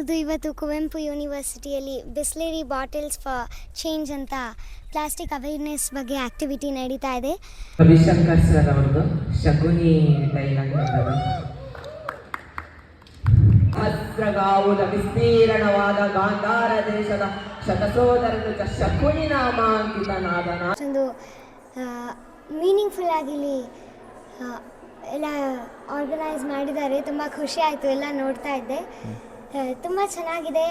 ಹೌದು, ಇವತ್ತು ಕುವೆಂಪು ಯೂನಿವರ್ಸಿಟಿಯಲ್ಲಿ ಬಿಸ್ಲೇರಿ ಬಾಟಲ್ಸ್ ಫಾರ್ ಚೇಂಜ್ ಅಂತ ಪ್ಲಾಸ್ಟಿಕ್ ಅವೇರ್ನೆಸ್ ಬಗ್ಗೆ ಆಕ್ಟಿವಿಟಿ ನಡೀತಾ ಇದೆ. ರವಿಶಂಕರ್ ಸರ್ ಅವ್ರದ್ದು ಶಕುನಿ ಡೈಲಾಗ್ ಅಸ್ತ್ರಗಾವುದ ವಿಸ್ತೀರ್ಣವಾದ ಗಾಂಧಾರ ದೇಶದ ಶತಸೋದರನು ಶಕುನಿ ನಾಮಾಂಕಿತನಾದನ. ಒಂದು ಮೀನಿಂಗ್ಫುಲ್ ಆಗಿಲ್ಲಿ ಎಲ್ಲ ಆರ್ಗನೈಸ್ ಮಾಡಿದ್ದಾರೆ. ತುಂಬ ಖುಷಿ ಆಯಿತು ಎಲ್ಲ ನೋಡ್ತಾ ಇದ್ದೆ. ತುಂಬ ಚೆನ್ನಾಗಿದೆ.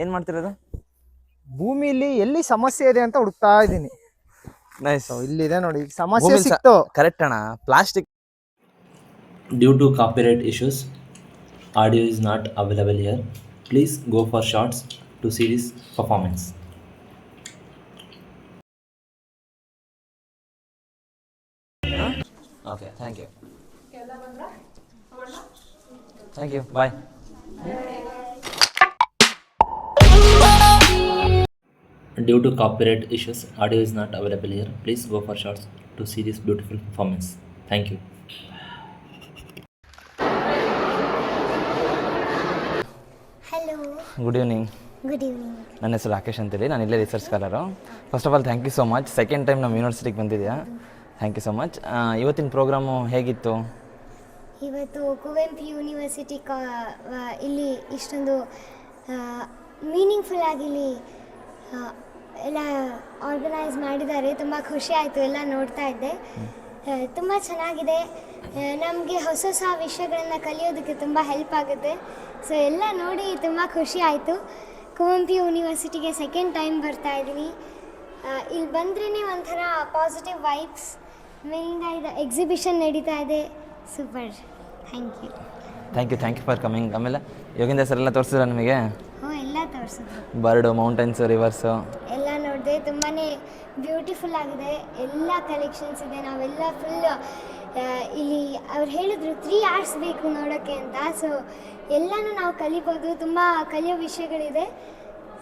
ಏನು ಮಾಡ್ತಿರೋದು? ಭೂಮಿಲಿ ಎಲ್ಲಿ ಸಮಸ್ಯೆ ಇದೆ ಅಂತ ಹುಡುಕ್ತಾ ಇದ್ದೀನಿ. ನೈಸ್. ಇಲ್ಲಿದೆ ನೋಡಿ, ಸಮಸ್ಯೆ ಸಿಕ್ತು. ಕರೆಕ್ಟ್ ಅಣ್ಣ. Plastic. Due to copyright issues, audio is not available here. Please go for shots to see this performance. Okay, thank you. Thank you. Bye. Due to copyright issues, audio is not available here. Please go for shots to see this beautiful performance. Thank you. Hello, good evening. Good evening. ನನ್ನ ಹೆಸರು ರಾಕೇಶ್ ಅಂತೇಳಿ, ನಾನು ಇಲ್ಲೇ research scholar. First of all thank you so much. Second time ನಮ್ಮ ಯೂನಿವರ್ಸಿಟಿಗೆ ಬಂದಿದೆಯಾ, thank you so much. ಇವತ್ತಿನ programme ಹೇಗಿತ್ತು? ಇವತ್ತು ಕುವೆಂಪು ಯೂನಿವರ್ಸಿಟಿ ಇಲ್ಲಿ ಇಷ್ಟೊಂದು ಮೀನಿಂಗ್ಫುಲ್ ಆಗಿಲ್ಲಿ ಎಲ್ಲ ಆರ್ಗನೈಸ್ ಮಾಡಿದ್ದಾರೆ. ತುಂಬ ಖುಷಿ ಆಯಿತು ಎಲ್ಲ ನೋಡ್ತಾ ಇದ್ದೆ. ತುಂಬ ಚೆನ್ನಾಗಿದೆ. ನಮಗೆ ಹೊಸ ಹೊಸ ವಿಷಯಗಳನ್ನು ಕಲಿಯೋದಕ್ಕೆ ತುಂಬ ಹೆಲ್ಪ್ ಆಗುತ್ತೆ. ಸೊ ಎಲ್ಲ ನೋಡಿ ತುಂಬ ಖುಷಿ ಆಯಿತು. ಕುವೆಂಪು ಯೂನಿವರ್ಸಿಟಿಗೆ ಸೆಕೆಂಡ್ ಟೈಮ್ ಬರ್ತಾ ಇದ್ದೀನಿ. ಇಲ್ಲಿ ಬಂದ್ರೇ ಒಂಥರ ಪಾಸಿಟಿವ್ ವೈಬ್ಸ್. ಮೇಲಿಂದ ಇದು ಎಕ್ಸಿಬಿಷನ್ ನಡೀತಾ ಇದೆ. Super. Thank you for coming. ಆಮೇಲೆ ಯೋಗಿಂದ ಸರ್ ಎಲ್ಲ ತೋರಿಸಿದ್ರ ನಿಮಗೆ? ಎಲ್ಲ ತೋರಿಸಿದ್ರು. ಬರ್ಡು, ಮೌಂಟೈನ್ಸು, ರಿವರ್ಸು ಎಲ್ಲ ನೋಡಿದೆ. ತುಂಬಾ ಬ್ಯೂಟಿಫುಲ್ ಆಗಿದೆ. ಎಲ್ಲ ಕಲೆಕ್ಷನ್ಸ್ ಇದೆ. ನಾವೆಲ್ಲ ಫುಲ್ ಇಲ್ಲಿ ಅವ್ರು ಹೇಳಿದ್ರು 3 hours ಬೇಕು ನೋಡೋಕ್ಕೆ ಅಂತ. ಸೊ ಎಲ್ಲನೂ ನಾವು ಕಲಿಬೋದು. ತುಂಬ ಕಲಿಯೋ ವಿಷಯಗಳಿದೆ.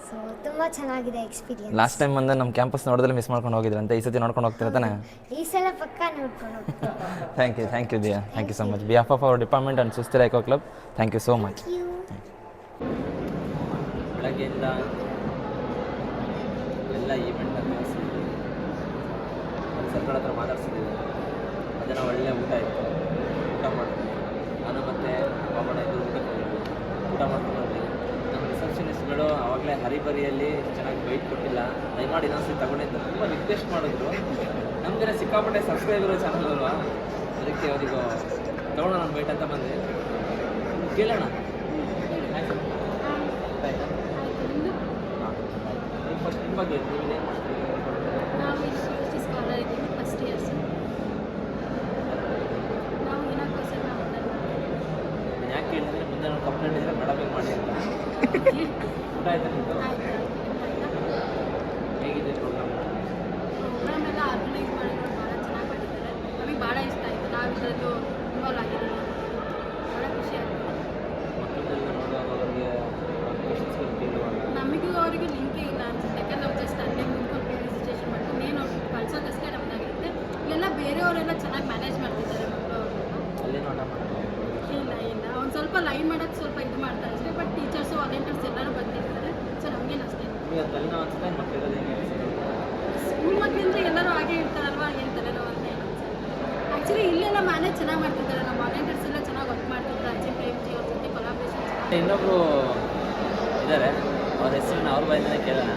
ಸೊ ತುಂಬ ಚೆನ್ನಾಗಿದೆ ಎಕ್ಸ್ಪೀರಿಯನ್ಸ್. ಲಾಸ್ಟ್ ಟೈಮ್ ಬಂದು ನಮ್ಮ ಕ್ಯಾಂಪಸ್ ನೋಡಿದ್ರೆ ಮಿಸ್ ಮಾಡ್ಕೊಂಡು ಹೋಗಿದ್ರಂತೆ. ಈ ಸತಿ ನೋಡ್ಕೊಂಡು ಹೋಗ್ತೀರ ತಾನೆ? ಈ ಸಲ ಪಕ್ಕ ನೋಡ್ಕೊಂಡು ಹೋಗ್ತೀವಿ. Thank you Diya. Thank you so much. Behalf of our department and Susthira eco club, thank you so much. ಬೆಳಗ್ಗೆಯಿಂದ ಎಲ್ಲ ಈವೆಂಟನ್ನು ಸರ್ಕಾರ ಹತ್ರ ಮಾತಾಡ್ಸಿದ್ದೀವಿ. ಅದನ್ನು ಒಳ್ಳೆ ಊಟ ಇತ್ತು. ಊಟ ಮಾಡಿದ್ವಿ. ನಾನು ಮತ್ತು ಬಾಬಣ್ಣ ಇದ್ದು ಊಟಕ್ಕೆ ಹೋಗಿದ್ವಿ. ಊಟ ಮಾಡ್ಕೊಂಡು ಬಂದ್ವಿ. ನಮ್ಮ ರಿಸೆಪ್ಷನಿಸ್ಟ್ಗಳು ಆವಾಗಲೇ ಹರಿಬರಿಯಲ್ಲಿ ಚೆನ್ನಾಗಿ ಬೈಟ್ ಕೊಟ್ಟಿಲ್ಲ. ದಯಮಾಡಿ ಇನ್ನೊಂದ್ಸರಿ ತಗೊಂಡಿದ್ದು ತುಂಬ ರಿಕ್ವೆಸ್ಟ್ ಮಾಡಿದ್ರು. ನಮಗೆಲ್ಲ ಸಿಕ್ಕಾಪಟ್ಟೆ ಸಬ್ಸ್ಕ್ರೈಬರು ಚಾನಲ್ ಅಲ್ವಾ, ಅದಕ್ಕೆ ಅವರಿಗೂ ತಗೊಳ್ಳೋಣ ನಮ್ಮ ಬೈಟ್ ಅಂತ ಬಂದೆ. ಕೇಳೋಣ. ಫಸ್ಟ್ ನಿಮ್ಮ ಬಗ್ಗೆ ನೀವೇನು ಮಾಡ್ತೀವಿ? ನಾವು ಯೂನಿವರ್ಸಿಟಿ ಸ್ಕಾಲರ್ ಇದ್ದೀವಿ, ಫಸ್ಟ್ ಇಯರ್ಸ್. ನಾವು ಏನಕ್ಕೋಸ್ಕರ ನಾನು ಯಾಕೆ ಕೇಳಿದ್ರೆ ಮುಂದೆ ನಾವು ಕಂಪ್ಲೇಂಟ್ ಇದ್ದರೆ ಮೇಡಮಿಗೆ ಮಾಡಿ ಅಂತ. ಊಟ ಆಯ್ತಾ ನಿಮ್ಮದು? ಹೇಗಿದೆ ಪ್ರೋಗ್ರಾಮ್? ಪ್ರೋಗ್ರಾಮ್ ಎಲ್ಲ ಆರ್ಗನೈಸ್ ಮಾಡಿದ್ರು, ಭಾಳ ಚೆನ್ನಾಗಿ ಮಾಡಿದ್ದಾರೆ. ನಮಗೆ ಭಾಳ ಇಷ್ಟ ಆಯಿತು. ನಾವು ಇದರಲ್ಲೂ ಇನ್ವಾಲ್ವ್ ಆಗಿದ್ದೀವಿ. ಭಾಳ ಖುಷಿ ಆಗ್ತದೆ. ಮಕ್ಕಳನ್ನೆಲ್ಲ ನೋಡುವಾಗ ಅವರಿಗೆ ಕ್ವೆಶನ್ಸ್ಗಳು ಕೇಳುವಾಗ ನಮಗೂ ಅವರಿಗೂ ಲಿಂಕೇ ಇಲ್ಲ ಅನ್ಸುತ್ತೆ. ಯಾಕಂದ್ರೆ ನಾವು ಜಸ್ಟ್ ಅಲ್ಲೇ ನಿಂತ್ಕೊಂಡು ರಿಜಿಸ್ಟ್ರೇಷನ್ ಮಾಡ್ಕೊಂಡು ಏನು ಕಳ್ಸೋದಷ್ಟೇ ನಮ್ಮದಾಗಿರುತ್ತೆ. ಇಲ್ಲೆಲ್ಲ ಬೇರೆಯವರೆಲ್ಲ ಚೆನ್ನಾಗಿ ಮ್ಯಾನೇಜ್ ಮಾಡ್ತಿದ್ದಾರೆ ಮಕ್ಕಳು. ಅಲ್ಲೇನು ಆಟ ಮಾಡ್ತಾರೆ? ಇಲ್ಲ ಒಂದು ಸ್ವಲ್ಪ ಲೈನ್ ಮಾಡೋಕ್ಕೆ ಸ್ವಲ್ಪ ಇದು ಮಾಡ್ತಾರೆ ಅಷ್ಟೇ. ಬಟ್ ಟೀಚರ್ಸು ವಾಲಂಟಿಯರ್ಸ್ ಎಲ್ಲರೂ ಬಂದಿರ್ತಾರೆ. ಸೊ ನಮಗೇನು ಅಷ್ಟೇ. ನಿಮಗೆ ಅದು ತಲೆನೋವು ಅನ್ಸುತ್ತೆ? ಮಕ್ಕಳಿರೋದು ಹೆಂಗೆ ಅನಿಸುತ್ತೆ? ಸ್ಕೂಲ್ ಮಕ್ಕಳಿಂದ ಎಲ್ಲರೂ ಹಾಗೆ ಇರ್ತಾರಲ್ವ, ಏನು ತಲೆನೋವು ಅಂತ ಏನು ಅನ್ಸುತ್ತೆ. ಆ್ಯಕ್ಚುಲಿ ಇಲ್ಲೆಲ್ಲ ಮ್ಯಾನೇಜ್ ಚೆನ್ನಾಗಿ ಮಾಡ್ತಿದ್ದಾರೆ. ನಮ್ಮ ವಾಲಂಟಿಯರ್ಸ್ ಎಲ್ಲ ಚೆನ್ನಾಗಿ ವರ್ಕ್ ಮಾಡ್ತಿದ್ದಾರೆ. HMPMG ಅವ್ರ ಜೊತೆ ಕೊಲಾಬ್ರೇಷನ್. ಇನ್ನೊಬ್ರು ಇದ್ದಾರೆ, ಅವ್ರ ಹೆಸರನ್ನ ಅವ್ರ ಬಾಯಿಂದನೇ ಕೇಳೋಣ.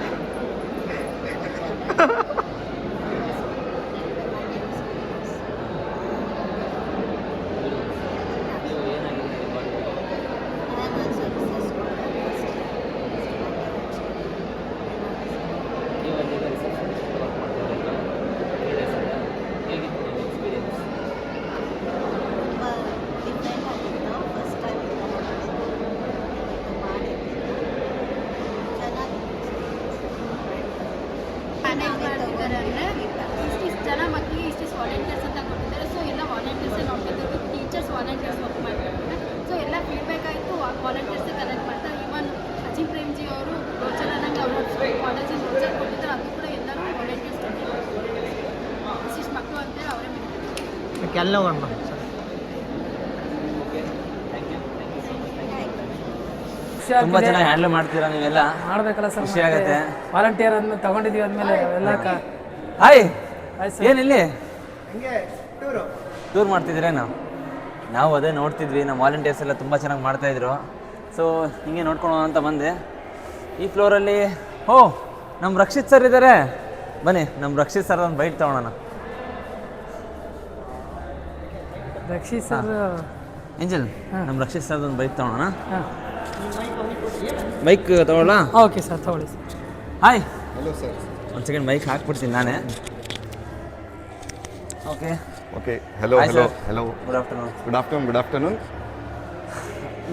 ನೀವು ಏನಾಗಿದೆ ಇವಾಗ? ನೀವು ಅಲ್ಲಿಗೆ ರಿಸೆಪ್ಷನಿಸ್ಟ್ ವರ್ಕ್ ಮಾಡ್ತಿದ್ದೀರಲ್ಲ, 3 days ಅಲ್ಲ, ಹೇಗಿತ್ತು ನಿಮ್ಮ ಎಕ್ಸ್ಪೀರಿಯನ್ಸ್? ಡಿಫ್ರೆಂಟ್ ಆಗಿತ್ತು. ಫಸ್ಟ್ ಟೈಮ್ ಮಾಡಿದ್ದೀನಿ. ಚೆನ್ನಾಗಿತ್ತು. ಕೆಳಗೆ ಹೋಗೋಣ ಸರ್. ತುಂಬ ಚೆನ್ನಾಗಿ ಹ್ಯಾಂಡಲ್ ಮಾಡ್ತೀರಾ ನೀವೆಲ್ಲ, ಮಾಡ್ಬೇಕಲ್ಲ ಸರ್. ಖುಷಿ ಆಗುತ್ತೆ. ವಾಲಂಟಿಯರ್ ಆದ್ಮೇಲೆ ತಗೊಂಡಿದೀವಿ ಆದ್ಮೇಲೆ ಎಲ್ಲ ಹಾಯ್, ಆಯ್ತು ಸರ್. ಏನಿಲ್ಲಿ ಟೂರ್ ಮಾಡ್ತಿದ್ದೀರೇನು? ನಾವು ಅದೇ ನೋಡ್ತಿದ್ವಿ, ನಮ್ಮ ವಾಲಂಟಿಯರ್ಸ್ ಎಲ್ಲ ತುಂಬ ಚೆನ್ನಾಗಿ ಮಾಡ್ತಾಯಿದ್ರು. ಸೊ ಹಿಂಗೆ ನೋಡ್ಕೊಂಡು ಅಂತ ಬಂದೆ. ಈ ಫ್ಲೋರಲ್ಲಿ ನಮ್ಮ ರಕ್ಷಿತ್ ಸರ್ ಇದ್ದಾರೆ. ಬನ್ನಿ, ನಮ್ಮ ರಕ್ಷಿತ್ ಸರ್ ಒಂದು ಬೈಟ್ ತೊಗೊಳೋಣ. ರಕ್ಷಿತ್ ಸರ್ ಏಂಜಲ್, ನಮ್ಮ ರಕ್ಷಿತ್ ಸರ್ ಒಂದು ಬೈಕ್ ತೊಗೊಳೋಣ. ಬೈಕ್ ತೊಗೊಳ್ಳಾ? ಓಕೆ ಸರ್, ತಗೊಳ್ಳಿ ಸರ್. Hi, hello sir. ಒಂದು ಸೆಕೆಂಡ್ ಬೈಕ್ ಹಾಕ್ಬಿಡ್ತೀನಿ ನಾನೇ. Okay okay, hello hello hello, good afternoon. Good afternoon.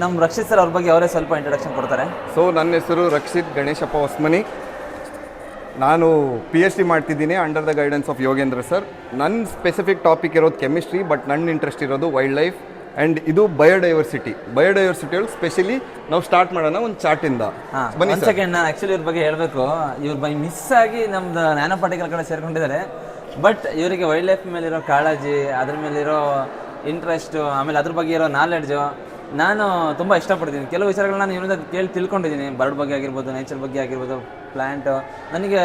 ನಮ್ಮ ರಕ್ಷಿತ್ ಸರ್ ಅವ್ರ ಬಗ್ಗೆ ಅವರೇ ಸ್ವಲ್ಪ ಇಂಟ್ರಡಕ್ಷನ್ ಕೊಡ್ತಾರೆ. ಸೊ ನನ್ನ ಹೆಸರು ರಕ್ಷಿತ್ ಗಣೇಶಪ್ಪ ಹೊಸ್ಮನಿ. ನಾನು PhD ಮಾಡ್ತಿದ್ದೀನಿ under the guidance of Yogendra sir. ನನ್ನ ಸ್ಪೆಸಿಫಿಕ್ ಟಾಪಿಕ್ ಇರೋದು ಕೆಮಿಸ್ಟ್ರಿ, ಬಟ್ ನನ್ನ ಇಂಟ್ರೆಸ್ಟ್ ಇರೋದು ವೈಲ್ಡ್ ಲೈಫ್ ಆ್ಯಂಡ್ ಇದು ಬಯೋಡೈವರ್ಸಿಟಿಯಲ್ಲಿ ಸ್ಪೆಷಲಿ ನಾವು ಸ್ಟಾರ್ಟ್ ಮಾಡೋಣ ಒಂದು ಚಾರ್ಟಿಂದ. ಬನ್ನಿ ಒಂದು ಸೆಕೆಂಡ್, ನಾನು ಆ್ಯಕ್ಚುಲಿ ಇವ್ರ ಬಗ್ಗೆ ಹೇಳಬೇಕು. ಇವ್ರ ಬೈ ಮಿಸ್ ಆಗಿ ನಮ್ದು ನ್ಯಾನೋ ಪಾರ್ಟಿಕಲ್ ಕಡೆ ಸೇರ್ಕೊಂಡಿದ್ದಾರೆ. ಬಟ್ ಇವರಿಗೆ ವೈಲ್ಡ್ ಲೈಫ್ ಮೇಲಿರೋ ಕಾಳಜಿ, ಅದ್ರ ಮೇಲಿರೋ ಇಂಟ್ರೆಸ್ಟು, ಆಮೇಲೆ ಅದ್ರ ಬಗ್ಗೆ ಇರೋ ನಾಲೆಡ್ಜು ನಾನು ತುಂಬ ಇಷ್ಟಪಡ್ತೀನಿ. ಕೆಲವು ವಿಚಾರಗಳನ್ನ ನಾನು ಇವರಿಂದ ಕೇಳಿ ತಿಳ್ಕೊಂಡಿದ್ದೀನಿ. ಬರ್ಡ್ ಬಗ್ಗೆ ಆಗಿರ್ಬೋದು, ನೇಚರ್ ಬಗ್ಗೆ ಆಗಿರ್ಬೋದು, ಪ್ಲ್ಯಾಂಟು. ನನಗೆ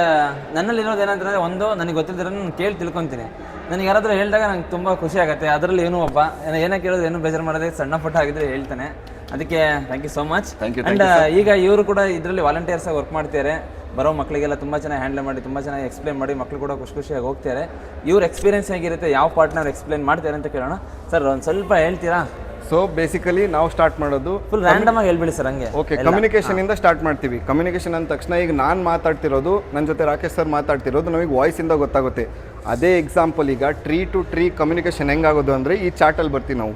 ನನ್ನಲ್ಲಿರೋದು ಏನಂತಂದರೆ, ಒಂದು ನನಗೆ ಗೊತ್ತಿದ್ದರೆ ನಾನು ಕೇಳಿ ತಿಳ್ಕೊತೀನಿ. ನನಗೆ ಯಾರಾದರೂ ಹೇಳಿದಾಗ ನಂಗೆ ತುಂಬ ಖುಷಿ ಆಗುತ್ತೆ. ಅದರಲ್ಲಿ ಏನೂ ಒಬ್ಬ ಏನೇ ಕೇಳೋದು ಏನೂ ಬೇಜಾರು ಮಾಡೋದೇ, ಸಣ್ಣ ಪುಟ್ಟ ಆಗಿದ್ರೆ ಹೇಳ್ತಾನೆ. ಅದಕ್ಕೆ thank you so much. And ಈಗ ಇವರು ಕೂಡ ಇದರಲ್ಲಿ ವಾಲಂಟಿಯರ್ಸಾಗಿ ವರ್ಕ್ ಮಾಡ್ತಾರೆ. ಬರೋ ಮಕ್ಕಳಿಗೆಲ್ಲ ತುಂಬ ಚೆನ್ನಾಗಿ ಹ್ಯಾಂಡಲ್ ಮಾಡಿ, ತುಂಬ ಚೆನ್ನಾಗಿ ಎಕ್ಸ್ಪ್ಲೇನ್ ಮಾಡಿ, ಮಕ್ಕಳು ಕೂಡ ಖುಷಿಯಾಗಿ ಹೋಗ್ತಾರೆ. ಇವ್ರ ಎಕ್ಸ್ಪೀರಿಯನ್ಸ್ ಹೇಗಿರುತ್ತೆ, ಯಾವ ಪಾರ್ಟ್ನರ್ ಎಕ್ಸ್ಪ್ಲೇನ್ ಮಾಡ್ತಾರೆ ಅಂತ ಕೇಳೋಣ. ಸರ್ ಒಂದು ಸ್ವಲ್ಪ ಹೇಳ್ತೀರಾ? ಸೊ ಬೇಸಿಕಲಿ ನಾವು ಸ್ಟಾರ್ಟ್ ಮಾಡೋದು ಫುಲ್ ರ್ಯಾಂಡಮ್ ಆಗಿ ಹೇಳ್ಬಿಡಿ ಸರ್. ಹಂಗೆ ಓಕೆ, ಕಮ್ಯುನಿಕೇಷನ್ ಇಂದ ಸ್ಟಾರ್ಟ್ ಮಾಡ್ತೀವಿ. ಕಮ್ಯುನಿಕೇಷನ್ ಅಂದ ತಕ್ಷಣ ಈಗ ನಾನು ಮಾತಾಡ್ತಿರೋದು, ನನ್ನ ಜೊತೆ ರಾಕೇಶ್ ಸರ್ ಮಾತಾಡ್ತಿರೋದು ನಮಗೆ ವಾಯ್ಸಿಂದ ಗೊತ್ತಾಗುತ್ತೆ. ಅದೇ ಎಕ್ಸಾಂಪಲ್ ಈಗ ಟ್ರೀ ಟು ಟ್ರೀ ಕಮ್ಯುನಿಕೇಷನ್ ಹೆಂಗಾಗೋದು ಅಂದರೆ ಈ ಚಾರ್ಟಲ್ಲಿ ಬರ್ತೀವಿ ನಾವು.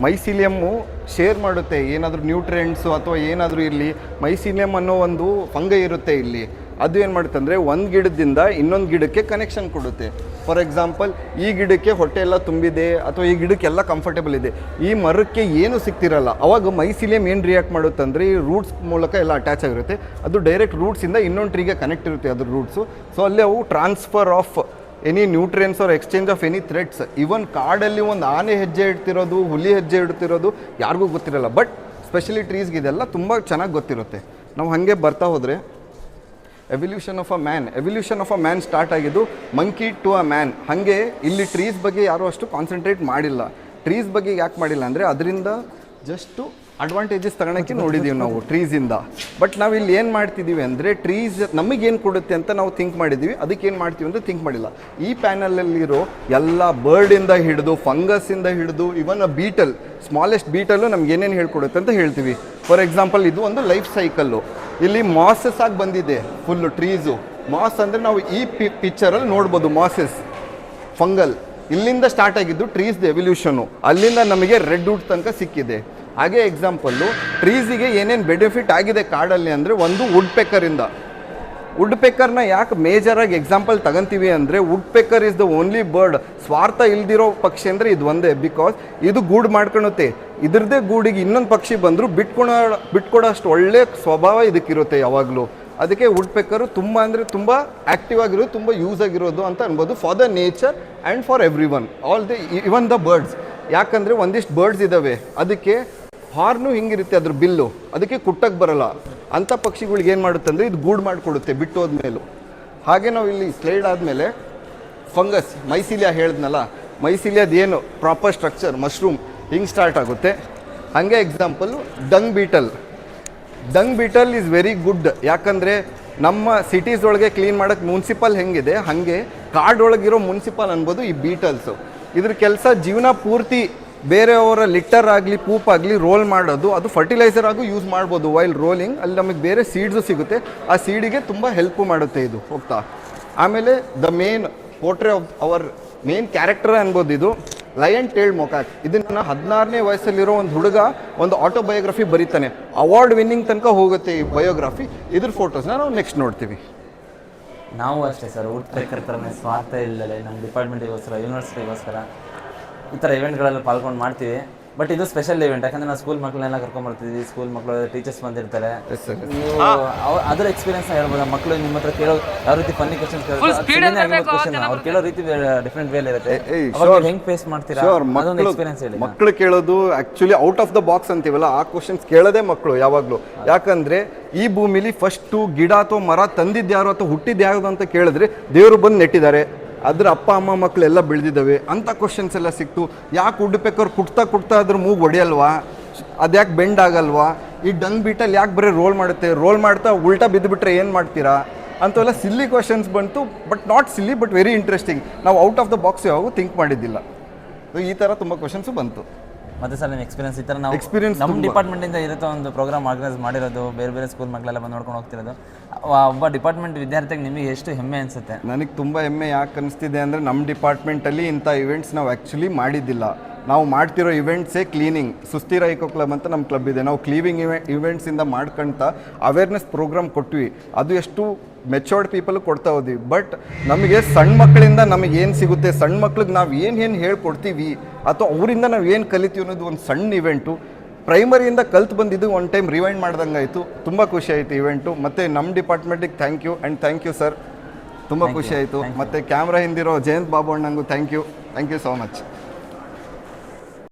ಮೈಸೀಲಿಯಮ್ಮು ಶೇರ್ ಮಾಡುತ್ತೆ ಏನಾದರೂ ನ್ಯೂಟ್ರಿಯೆಂಟ್ಸು ಅಥವಾ ಏನಾದರೂ ಇರಲಿ. ಮೈಸೀಲಿಯಮ್ ಅನ್ನೋ ಒಂದು ಫಂಗೈ ಇರುತ್ತೆ ಇಲ್ಲಿ. ಅದು ಏನು ಮಾಡುತ್ತೆ ಅಂದರೆ ಒಂದು ಗಿಡದಿಂದ ಇನ್ನೊಂದು ಗಿಡಕ್ಕೆ ಕನೆಕ್ಷನ್ ಕೊಡುತ್ತೆ. ಫಾರ್ ಎಕ್ಸಾಂಪಲ್, ಈ ಗಿಡಕ್ಕೆ ಹೊಟ್ಟೆ ಎಲ್ಲ ತುಂಬಿದೆ ಅಥವಾ ಈ ಗಿಡಕ್ಕೆಲ್ಲ ಕಂಫರ್ಟೇಬಲ್ ಇದೆ, ಈ ಮರಕ್ಕೆ ಏನು ಸಿಗ್ತಿರಲ್ಲ. ಅವಾಗ ಮೈಸೀಲಿಯಮ್ ಏನು ರಿಯಾಕ್ಟ್ ಮಾಡುತ್ತೆ ಅಂದರೆ ಈ ರೂಟ್ಸ್ ಮೂಲಕ ಎಲ್ಲ ಅಟ್ಯಾಚ್ ಆಗಿರುತ್ತೆ. ಅದು ಡೈರೆಕ್ಟ್ ರೂಟ್ಸಿಂದ ಇನ್ನೊಂದು ಟ್ರೀಗೆ ಕನೆಕ್ಟ್ ಇರುತ್ತೆ ಅದ್ರ ರೂಟ್ಸು. ಸೊ ಅಲ್ಲಿ ಅವು transfer of any nutrients or exchange of any threads. Even ಕಾಡಲ್ಲಿ ಒಂದು ಆನೆ ಹೆಜ್ಜೆ ಇಡ್ತಿರೋದು, ಹುಲಿ ಹೆಜ್ಜೆ ಇಡ್ತಿರೋದು ಯಾರಿಗೂ ಗೊತ್ತಿರಲ್ಲ. ಬಟ್ ಸ್ಪೆಷಲಿ ಟ್ರೀಸ್ಗೆ ಇದೆಲ್ಲ ತುಂಬ ಚೆನ್ನಾಗಿ ಗೊತ್ತಿರುತ್ತೆ. ನಾವು ಹಾಗೆ ಬರ್ತಾ ಹೋದರೆ evolution of a man start ಆಗಿದ್ದು ಮಂಕಿ ಟು ಅ ಮ್ಯಾನ್. ಹಾಗೆ ಇಲ್ಲಿ ಟ್ರೀಸ್ ಬಗ್ಗೆ ಯಾರೂ ಅಷ್ಟು ಕಾನ್ಸಂಟ್ರೇಟ್ ಮಾಡಿಲ್ಲ. ಟ್ರೀಸ್ ಬಗ್ಗೆ ಯಾಕೆ ಮಾಡಿಲ್ಲ ಅಂದರೆ ಅದರಿಂದ ಜಸ್ಟು ಅಡ್ವಾಂಟೇಜಸ್ ತಗೊಳಕ್ಕೆ ನೋಡಿದ್ದೀವಿ ನಾವು ಟ್ರೀಸಿಂದ. ಬಟ್ ನಾವು ಇಲ್ಲಿ ಏನು ಮಾಡ್ತಿದ್ದೀವಿ ಅಂದರೆ ಟ್ರೀಸ್ ನಮಗೇನು ಕೊಡುತ್ತೆ ಅಂತ ನಾವು ಥಿಂಕ್ ಮಾಡಿದ್ದೀವಿ, ಅದಕ್ಕೆ ಏನು ಮಾಡ್ತೀವಿ ಅಂತ ಥಿಂಕ್ ಮಾಡಿಲ್ಲ. ಈ ಪ್ಯಾನಲಲ್ಲಿರೋ ಎಲ್ಲ ಬರ್ಡಿಂದ ಹಿಡಿದು, ಫಂಗಸ್ಸಿಂದ ಹಿಡಿದು, ಇವನ್ ಅ ಬೀಟಲ್, ಸ್ಮಾಲೆಸ್ಟ್ ಬೀಟಲ್ಲು ನಮ್ಗೆ ಏನೇನು ಹೇಳ್ಕೊಡುತ್ತೆ ಅಂತ ಹೇಳ್ತೀವಿ. ಫಾರ್ ಎಕ್ಸಾಂಪಲ್, ಇದು ಒಂದು ಲೈಫ್ ಸೈಕಲ್ಲು. ಇಲ್ಲಿ ಮಾಸಸ್ ಆಗಿ ಬಂದಿದೆ ಫುಲ್ಲು ಟ್ರೀಸು. ಮಾಸ್ ಅಂದರೆ ನಾವು ಈ ಪಿಕ್ಚರಲ್ಲಿ ನೋಡ್ಬೋದು, ಮಾಸಸ್ ಫಂಗಲ್ ಇಲ್ಲಿಂದ ಸ್ಟಾರ್ಟ್ ಆಗಿದ್ದು ಟ್ರೀಸ್ದು ಎವಲ್ಯೂಷನು. ಅಲ್ಲಿಂದ ನಮಗೆ ರೆಡ್ ವುಡ್ ತನಕ ಸಿಕ್ಕಿದೆ. ಹಾಗೆ ಎಕ್ಸಾಂಪಲ್ಲು, ಟ್ರೀಸಿಗೆ ಏನೇನು ಬೆನಿಫಿಟ್ ಆಗಿದೆ ಕಾಡಲ್ಲಿ ಅಂದರೆ, ಒಂದು ವುಡ್ ಪೆಕ್ಕರ್ನ ಯಾಕೆ ಮೇಜರಾಗಿ ಎಕ್ಸಾಂಪಲ್ ತಗೊಂತೀವಿ ಅಂದರೆ, woodpecker is the only bird, ಸ್ವಾರ್ಥ ಇಲ್ದಿರೋ ಪಕ್ಷಿ ಅಂದರೆ ಇದು ಒಂದೇ. ಬಿಕಾಸ್ ಇದು ಗೂಡು ಮಾಡ್ಕೊಳುತ್ತೆ. ಇದ್ರದ್ದೇ ಗೂಡಿಗೆ ಇನ್ನೊಂದು ಪಕ್ಷಿ ಬಂದರೂ ಬಿಟ್ಕೊಡೋ ಅಷ್ಟು ಒಳ್ಳೆ ಸ್ವಭಾವ ಇದಕ್ಕಿರುತ್ತೆ ಯಾವಾಗಲೂ. ಅದಕ್ಕೆ ವುಡ್ ಪೆಕ್ಕರು ತುಂಬ ಅಂದರೆ ತುಂಬ ಆ್ಯಕ್ಟಿವ್ ಆಗಿರೋದು, ತುಂಬ ಯೂಸ್ ಆಗಿರೋದು ಅಂತ ಅನ್ಬೋದು for the nature and for every one, all the even the birds. ಯಾಕಂದರೆ ಒಂದಿಷ್ಟು ಬರ್ಡ್ಸ್ ಇದ್ದಾವೆ, ಅದಕ್ಕೆ ಹಾರ್ನು ಹಿಂಗಿರುತ್ತೆ ಅದ್ರ ಬಿಲ್ಲು, ಅದಕ್ಕೆ ಕುಟ್ಟಕ್ಕೆ ಬರಲ್ಲ. ಅಂಥ ಪಕ್ಷಿಗಳಿಗೆ ಏನು ಮಾಡುತ್ತೆ ಅಂದರೆ ಇದು ಗೂಡು ಮಾಡಿಕೊಡುತ್ತೆ ಬಿಟ್ಟೋದ್ಮೇಲೂ. ಹಾಗೆ ನಾವು ಇಲ್ಲಿ ಸ್ಲೈಡ್ ಆದಮೇಲೆ ಫಂಗಸ್ ಮೈಸೀಲಿಯಾ ಹೇಳಿದ್ನಲ್ಲ, ಮೈಸೀಲಿಯಾದ ಏನು ಪ್ರಾಪರ್ ಸ್ಟ್ರಕ್ಚರ್ ಮಶ್ರೂಮ್ ಹಿಂಗೆ ಸ್ಟಾರ್ಟ್ ಆಗುತ್ತೆ. ಹಾಗೆ example dung Beetal is very good. ಯಾಕಂದರೆ ನಮ್ಮ ಸಿಟೀಸ್ ಒಳಗೆ ಕ್ಲೀನ್ ಮಾಡೋಕ್ಕೆ ಮುನ್ಸಿಪಲ್ ಹೆಂಗಿದೆ, ಹಾಗೆ ಕಾಡೊಳಗಿರೋ ಮುನ್ಸಿಪಲ್ ಅನ್ಬೋದು ಈ ಬೀಟಲ್ಸು. ಇದ್ರ ಕೆಲಸ ಜೀವನ ಪೂರ್ತಿ ಬೇರೆಯವರ ಲಿಟ್ಟರ್ ಆಗಲಿ ಪೂಪ್ ಆಗಲಿ ರೋಲ್ ಮಾಡೋದು, ಅದು ಫರ್ಟಿಲೈಸರ್ ಆಗೂ ಯೂಸ್ ಮಾಡ್ಬೋದು. ವೈಲ್ ರೋಲಿಂಗ್ ಅಲ್ಲಿ ನಮಗೆ ಬೇರೆ ಸೀಡ್ಸು ಸಿಗುತ್ತೆ, ಆ ಸೀಡಿಗೆ ತುಂಬ ಹೆಲ್ಪು ಮಾಡುತ್ತೆ ಇದು ಹೋಗ್ತಾ. ಆಮೇಲೆ the main portray of our main character ಅನ್ಬೋದು ಇದು ಲಯನ್ ಟೇಲ್ಡ್ ಮೊಕಾಕ್. ಇದನ್ನು 16ನೇ ವಯಸ್ಸಲ್ಲಿರೋ ಒಂದು ಹುಡುಗ ಒಂದು ಆಟೋಬಯೋಗ್ರಫಿ ಬರೀತಾನೆ, ಅವಾರ್ಡ್ ವಿನ್ನಿಂಗ್ ತನಕ ಹೋಗುತ್ತೆ ಈ ಬಯೋಗ್ರಫಿ. ಇದ್ರ ಫೋಟೋಸ್ನ ನಾವು ನೆಕ್ಸ್ಟ್ ನೋಡ್ತೀವಿ. ನಾವು ಅಷ್ಟೇ ಸರ್, ವುಡ್ ಪೆಕ್ಕರ್ ಥರನೇ ಸ್ವಾರ್ಥ ಇಲ್ಲದೆ ನಮ್ಮ ಡಿಪಾರ್ಟ್ಮೆಂಟಿಗೋಸ್ಕರ, ಯೂನಿವರ್ಸಿಟಿಗೋಸ್ಕರ ಈ ಥರ ಇವೆಂಟ್ಗಳಲ್ಲಿ ಪಾಲ್ಕೊಂಡು ಮಾಡ್ತೀವಿ. ಬಟ್ ಇದು ಸ್ಪೆಷಲ್ ಇವೆಂಟ್, ಯಾಕಂದ್ರೆ ನಾವು ಸ್ಕೂಲ್ ಮಕ್ಕಳನ್ನೆಲ್ಲ ಕರ್ಕೊಂಡ್ಬರ್ತಿದ್ವಿ, ಸ್ಕೂಲ್ ಮಕ್ಕಳು ಟೀಚರ್ಸ್ ಬಂದಿರ್ತಾರೆ. ನೀವು ಅದರ ಎಕ್ಸ್ಪೀರಿಯನ್ಸ್ ಹೇಳ್ಬೋದಾ? ಮಕ್ಕಳು ನಿಮ್ಮ ಹತ್ರ ಕೇಳೋ ಯಾವ ರೀತಿ ಫನ್ನಿ ಕ್ವಶನ್ಸ್ ಕ್ವಶನ್ ಅವ್ರು ಕೇಳೋ ರೀತಿ ಡಿಫ್ರೆಂಟ್ ವೇಲ್ ಇರುತ್ತೆ, ಅವಾಗ ಹೆಂಗ್ ಫೇಸ್ ಮಾಡ್ತೀರಾ ಅದೊಂದು ಎಕ್ಸ್ಪೀರಿಯನ್ಸ್ ಹೇಳಿ. ಮಕ್ಕಳು ಕೇಳೋದು actually out of the box ಅಂತೀವಲ್ಲ, ಆ ಕ್ವಶನ್ಸ್ ಕೇಳೋದೇ ಮಕ್ಕಳು ಯಾವಾಗಲೂ. ಯಾಕಂದ್ರೆ ಈ ಭೂಮಿಲಿ ಫಸ್ಟು ಗಿಡ ಅಥವಾ ಮರ ತಂದಿದ್ಯಾರು ಅಥವಾ ಹುಟ್ಟಿದ್ಯಾರು ಅಂತ ಕೇಳಿದ್ರೆ ದೇವರು ಬಂದು ನೆಟ್ಟಿದ್ದಾರೆ, ಅದ್ರ ಅಪ್ಪ ಅಮ್ಮ ಮಕ್ಕಳು ಎಲ್ಲ ಬೆಳೆದಿದ್ದಾವೆ ಅಂತ ಕ್ವಶನ್ಸ್ ಎಲ್ಲ ಸಿಕ್ತು. ಯಾಕೆ ಉಡ್ಬೇಕಾದ್ರೆ ಕುಟ್ತಾ ಅದ್ರ ಮೂಗು ಹೊಡೆಯಲ್ವಾ, ಅದ್ಯಾಕೆ ಬೆಂಡ್ ಆಗಲ್ವಾ, ಈ ಡಂಗ್ ಬೀಟಲ್ಲಿ ಯಾಕೆ ಬರೀ ರೋಲ್ ಮಾಡುತ್ತೆ, ರೋಲ್ ಮಾಡ್ತಾ ಉಲ್ಟಾ ಬಿದ್ದುಬಿಟ್ರೆ ಏನು ಮಾಡ್ತೀರಾ ಅಂತೆಲ್ಲ ಸಿಲ್ಲಿ ಕ್ವಶನ್ಸ್ ಬಂತು. But not silly, but very interesting. ನಾವು ಔಟ್ ಆಫ್ ದ ಬಾಕ್ಸ್ ಯಾವಾಗೂ ಥಿಂಕ್ ಮಾಡಿದ್ದಿಲ್ಲ. ಈ ಥರ ತುಂಬ ಕ್ವಶನ್ಸು ಬಂತು. ಮತ್ತೆ ಸರ್ ನಿಮ್ಮ ಎಕ್ಸ್ಪೀರಿಯನ್ಸ್ ಈ ಥರ ನಾವು ನಮ್ಮ ಡಿಪಾರ್ಟ್ಮೆಂಟಿಂದ ಇರುತ್ತೆ ಒಂದು ಪ್ರೋಗ್ರಾಮ್ ಆರ್ಗನೈಸ್ ಮಾಡಿರೋದು, ಬೇರೆ ಬೇರೆ ಸ್ಕೂಲ್ ಮಕ್ಕಳೆಲ್ಲ ಬಂದು ನೋಡ್ಕೊಂಡು ಹೋಗ್ತಿರೋದು, ಒಬ್ಬ ಡಿಪಾರ್ಟ್ಮೆಂಟ್ ವಿದ್ಯಾರ್ಥಿಗೆ ನಿಮಗೆ ಎಷ್ಟು ಹೆಮ್ಮೆ ಅನಿಸುತ್ತೆ? ನನಗೆ ತುಂಬ ಹೆಮ್ಮೆ ಯಾಕೆ ಅನಿಸ್ತಿದೆ ಅಂದರೆ ನಮ್ಮ ಡಿಪಾರ್ಟ್ಮೆಂಟಲ್ಲಿ ಇಂಥ ಇವೆಂಟ್ಸ್ ನಾವು ಆ್ಯಕ್ಚುಲಿ ಮಾಡಿದ್ದಿಲ್ಲ. ನಾವು ಮಾಡ್ತಿರೋ ಇವೆಂಟ್ಸೇ ಕ್ಲೀನಿಂಗ್. ಸುಸ್ಥಿರ ಇಕೋ ಕ್ಲಬ್ ಅಂತ ನಮ್ಮ ಕ್ಲಬ್ ಇದೆ. ನಾವು ಕ್ಲೀನಿಂಗ್ ಇವೆಂಟ್ಸಿಂದ ಮಾಡ್ಕೊಂತ ಅವೇರ್ನೆಸ್ ಪ್ರೋಗ್ರಾಮ್ ಕೊಟ್ವಿ. ಅದು ಎಷ್ಟು ಮೆಚೋರ್ಡ್ ಪೀಪಲ್ ಕೊಡ್ತಾ ಹೋದ್ವಿ. ಬಟ್ ನಮಗೆ ಸಣ್ಣ ಮಕ್ಕಳಿಂದ ನಮಗೆ ಏನು ಸಿಗುತ್ತೆ, ಸಣ್ಣ ಮಕ್ಳಿಗೆ ನಾವು ಏನು ಹೇಳ್ಕೊಡ್ತೀವಿ ಅಥವಾ ಅವರಿಂದ ನಾವು ಏನು ಕಲಿತೀವಿ ಅನ್ನೋದು ಒಂದು ಸಣ್ಣ ಇವೆಂಟು. ಪ್ರೈಮರಿಯಿಂದ ಕಲ್ತು ಬಂದಿದ್ದು ಒಂದು ಟೈಮ್ ರಿವೈಂಡ್ ಮಾಡ್ದಂಗೆ ಆಯಿತು. ತುಂಬ ಖುಷಿ ಆಯಿತು ಇವೆಂಟು. ಮತ್ತು ನಮ್ಮ ಡಿಪಾರ್ಟ್ಮೆಂಟಿಗೆ thank you and thank you sir, ತುಂಬ ಖುಷಿ ಆಯಿತು. ಮತ್ತು ಕ್ಯಾಮ್ರಾ ಹಿಂದಿರೋ ಜಯಂತ್ ಬಾಬು ಅಣ್ಣಂಗೂ ಥ್ಯಾಂಕ್ ಯು ಸೋ ಮಚ್.